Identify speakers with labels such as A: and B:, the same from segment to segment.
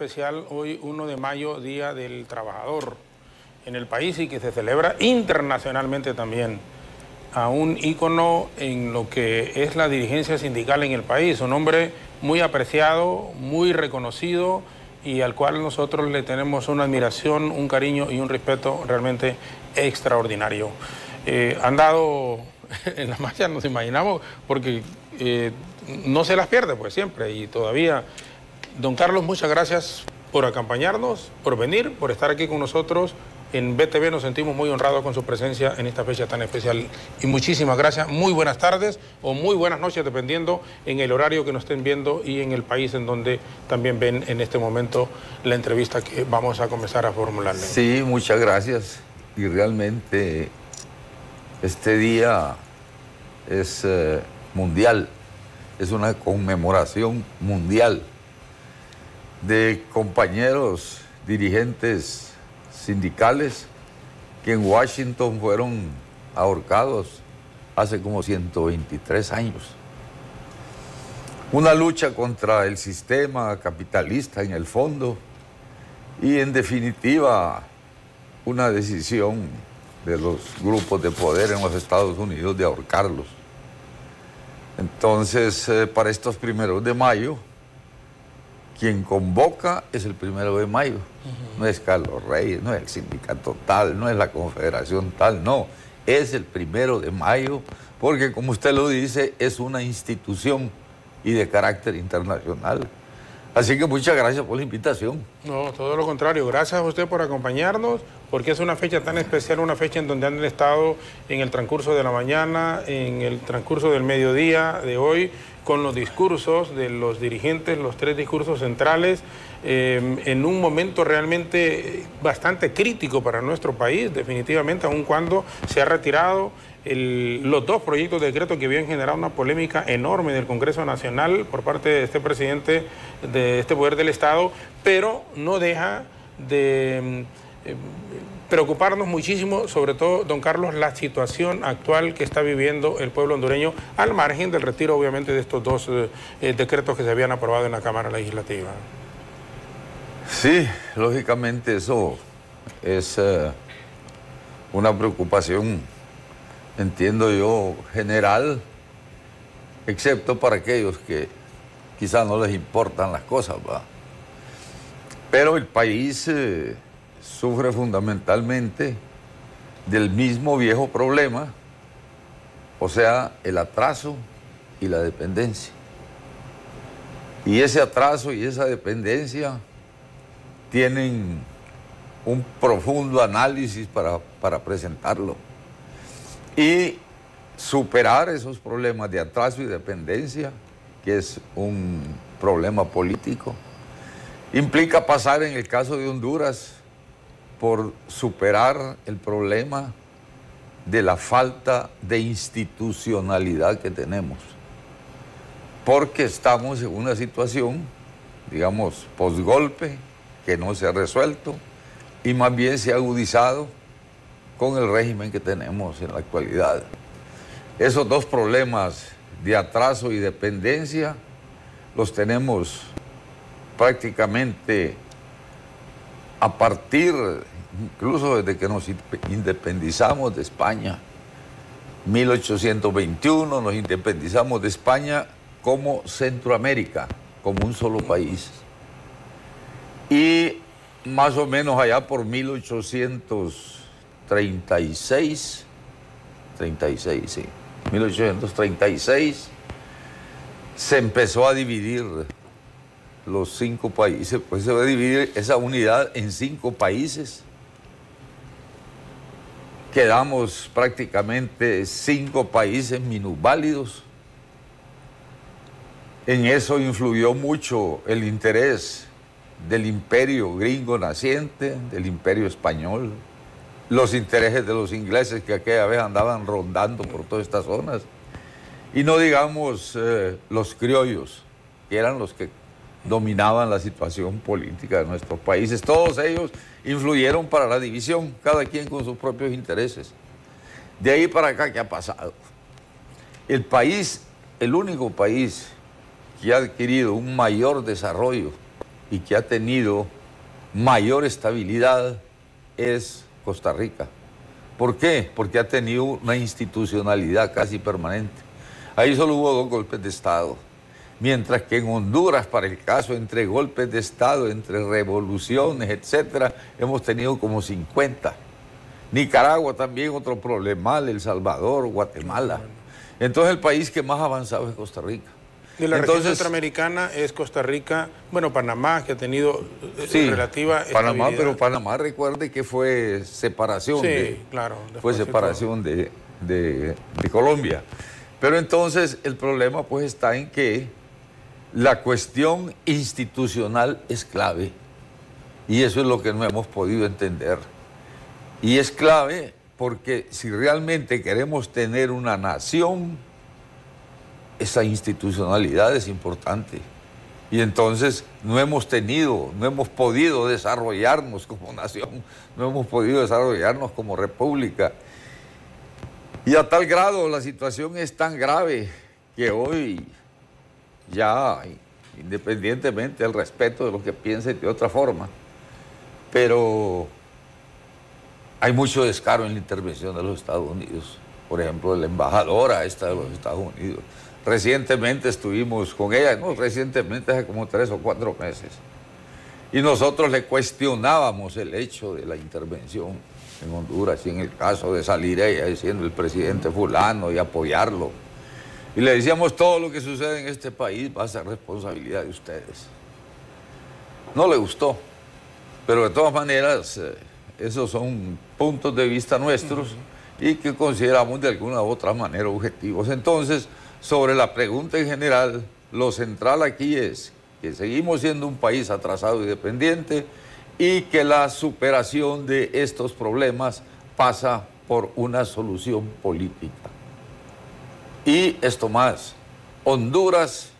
A: Especial hoy 1 de mayo, Día del Trabajador en el país y que se celebra internacionalmente también a un ícono en lo que es la dirigencia sindical en el país, un hombre muy apreciado, muy reconocido y al cual nosotros le tenemos una admiración, un cariño y un respeto realmente extraordinario. Han dado en la marcha, nos imaginamos, porque no se las pierde pues siempre y todavía. Don Carlos, muchas gracias por acompañarnos, por venir, por estar aquí con nosotros. En BTV nos sentimos muy honrados con su presencia en esta fecha tan especial. Y muchísimas gracias, muy buenas tardes o muy buenas noches, dependiendo en el horario que nos estén viendo y en el país en donde también ven en este momento la entrevista que vamos a comenzar a formularle.
B: Sí, muchas gracias. Y realmente este día es mundial, es una conmemoración mundial de compañeros dirigentes sindicales que en Washington fueron ahorcados hace como 123 años. Una lucha contra el sistema capitalista en el fondo y en definitiva una decisión de los grupos de poder en los Estados Unidos de ahorcarlos. Entonces, para estos 1 de mayo, quien convoca es el 1 de mayo. No es Carlos Reyes, no es el sindicato tal, no es la confederación tal, no. Es el 1 de mayo porque, como usted lo dice, es una institución y de carácter internacional. Así que muchas gracias por la invitación.
A: No, todo lo contrario. Gracias a usted por acompañarnos, porque es una fecha tan especial, una fecha en donde han estado en el transcurso de la mañana, en el transcurso del mediodía de hoy, con los discursos de los dirigentes, los 3 discursos centrales, en un momento realmente bastante crítico para nuestro país, definitivamente, aun cuando se ha retirado los 2 proyectos de decreto que habían generado una polémica enorme del Congreso Nacional por parte de este presidente de este poder del Estado, pero no deja de preocuparnos muchísimo, sobre todo, don Carlos, la situación actual que está viviendo el pueblo hondureño, al margen del retiro, obviamente, de estos 2 decretos que se habían aprobado en la Cámara Legislativa.
B: Sí, lógicamente eso es una preocupación, entiendo yo, general, excepto para aquellos que quizás no les importan las cosas, ¿va? Pero el país sufre fundamentalmente del mismo viejo problema, o sea, el atraso y la dependencia. Y ese atraso y esa dependencia tienen un profundo análisis para presentarlo. Y superar esos problemas de atraso y dependencia, que es un problema político, implica pasar, en el caso de Honduras, por superar el problema de la falta de institucionalidad que tenemos. Porque estamos en una situación, digamos, posgolpe, que no se ha resuelto y más bien se ha agudizado con el régimen que tenemos en la actualidad. Esos 2 problemas de atraso y dependencia los tenemos prácticamente a partir, incluso desde que nos independizamos de España. 1821 nos independizamos de España como Centroamérica, como un solo país. Y más o menos allá por 1836, 1836, se empezó a dividir los 5 países, pues se va a dividir esa unidad en 5 países. Quedamos prácticamente 5 países minusválidos. En eso influyó mucho el interés del imperio gringo naciente, del imperio español, los intereses de los ingleses que aquella vez andaban rondando por todas estas zonas, y no digamos los criollos, que eran los que dominaban la situación política de nuestros países. Todos ellos influyeron para la división, cada quien con sus propios intereses. De ahí para acá, ¿qué ha pasado? El país, el único país que ha adquirido un mayor desarrollo y que ha tenido mayor estabilidad es Costa Rica. ¿Por qué? Porque ha tenido una institucionalidad casi permanente. Ahí solo hubo 2 golpes de Estado. Mientras que en Honduras, para el caso, entre golpes de Estado, entre revoluciones, etcétera, hemos tenido como 50. Nicaragua también otro problemal, El Salvador, Guatemala. Entonces el país que más avanzado es Costa Rica.
A: De la región centroamericana es Costa Rica, bueno, Panamá, que ha tenido relativa
B: Panamá,
A: estabilidad.
B: pero Panamá, recuerde que fue separación,
A: claro,
B: fue separación de Colombia. Pero entonces el problema pues está en que la cuestión institucional es clave, y eso es lo que no hemos podido entender. Y es clave porque si realmente queremos tener una nación, esa institucionalidad es importante. Y entonces no hemos podido desarrollarnos como nación, no hemos podido desarrollarnos como república. Y a tal grado la situación es tan grave que hoy ya, independientemente del respeto de lo que piensen de otra forma, pero hay mucho descaro en la intervención de los Estados Unidos. Por ejemplo, la embajadora esta de los Estados Unidos. Recientemente estuvimos con ella, no, recientemente hace como 3 o 4 meses. Y nosotros le cuestionábamos el hecho de la intervención en Honduras y en el caso de salir ella diciendo el presidente fulano y apoyarlo. Y le decíamos, todo lo que sucede en este país va a ser responsabilidad de ustedes. No le gustó, pero de todas maneras esos son puntos de vista nuestros y que consideramos de alguna u otra manera objetivos. Entonces, sobre la pregunta en general, lo central aquí es que seguimos siendo un país atrasado y dependiente y que la superación de estos problemas pasa por una solución política. Y esto más, Honduras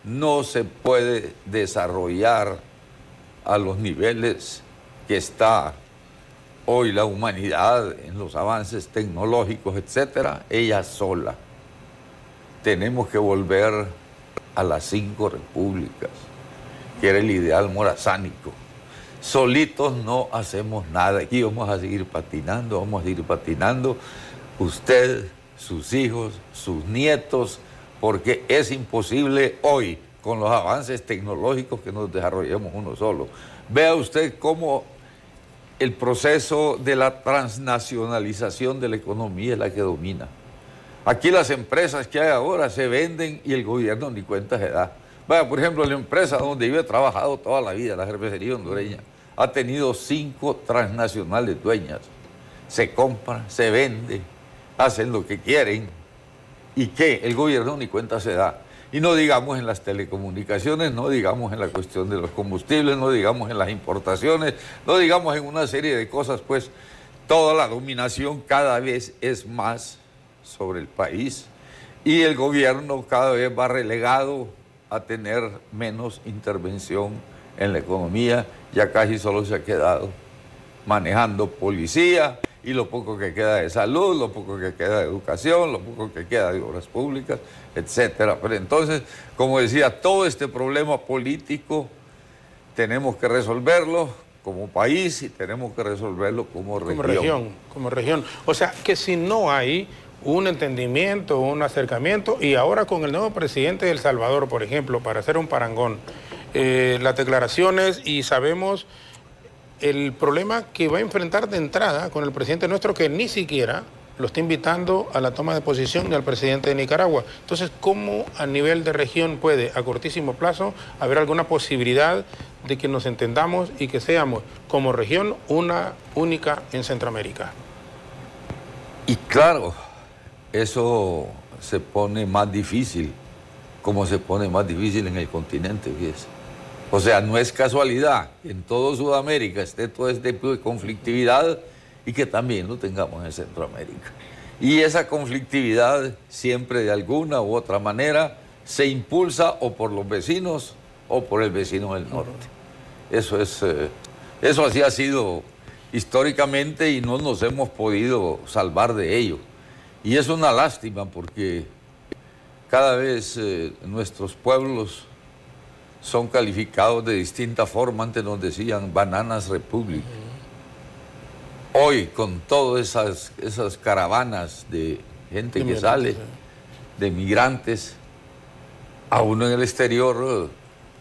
B: no se puede desarrollar a los niveles que está hoy la humanidad en los avances tecnológicos, etcétera, ella sola. Tenemos que volver a las 5 repúblicas, que era el ideal morazánico. Solitos no hacemos nada. Aquí vamos a seguir patinando, usted, sus hijos, sus nietos, porque es imposible hoy, con los avances tecnológicos, que nos desarrollemos uno solo. Vea usted cómo el proceso de la transnacionalización de la economía es la que domina. Aquí las empresas que hay ahora se venden y el gobierno ni cuenta se da. Vaya, por ejemplo, la empresa donde yo he trabajado toda la vida, la cervecería hondureña, ha tenido 5 transnacionales dueñas. Se compra, se vende, hacen lo que quieren. ¿Y qué? El gobierno ni cuenta se da. Y no digamos en las telecomunicaciones, no digamos en la cuestión de los combustibles, no digamos en las importaciones, no digamos en una serie de cosas, pues toda la dominación cada vez es más sobre el país y el gobierno cada vez va relegado a tener menos intervención en la economía, ya casi solo se ha quedado manejando policía y lo poco que queda de salud, lo poco que queda de educación, lo poco que queda de obras públicas, etcétera. Pero entonces, como decía, todo este problema político tenemos que resolverlo como país y tenemos que resolverlo como región.
A: Como región. O sea, que si no hay un entendimiento, un acercamiento, y ahora con el nuevo presidente de El Salvador, por ejemplo, para hacer un parangón, las declaraciones, y sabemos el problema que va a enfrentar de entrada con el presidente nuestro, que ni siquiera lo está invitando a la toma de posición ni al presidente de Nicaragua. Entonces, ¿cómo a nivel de región puede, a cortísimo plazo, haber alguna posibilidad de que nos entendamos y que seamos, como región, una única en Centroamérica?
B: Y claro, eso se pone más difícil, como se pone más difícil en el continente, fíjese. O sea, no es casualidad que en todo Sudamérica esté todo este tipo de conflictividad y que también lo tengamos en Centroamérica. Y esa conflictividad siempre de alguna u otra manera se impulsa o por los vecinos o por el vecino del norte. Eso así ha sido históricamente y no nos hemos podido salvar de ello. Y es una lástima porque cada vez nuestros pueblos son calificados de distinta forma. Antes nos decían Bananas Republic. Hoy, con todas esas caravanas de gente que sale, de migrantes, a uno en el exterior,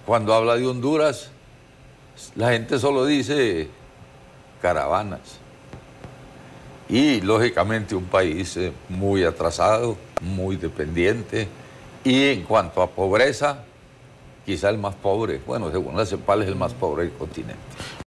B: cuando habla de Honduras, la gente solo dice caravanas. Y, lógicamente, un país muy atrasado, muy dependiente, y en cuanto a pobreza, quizá el más pobre, bueno, según la CEPAL es el más pobre del continente.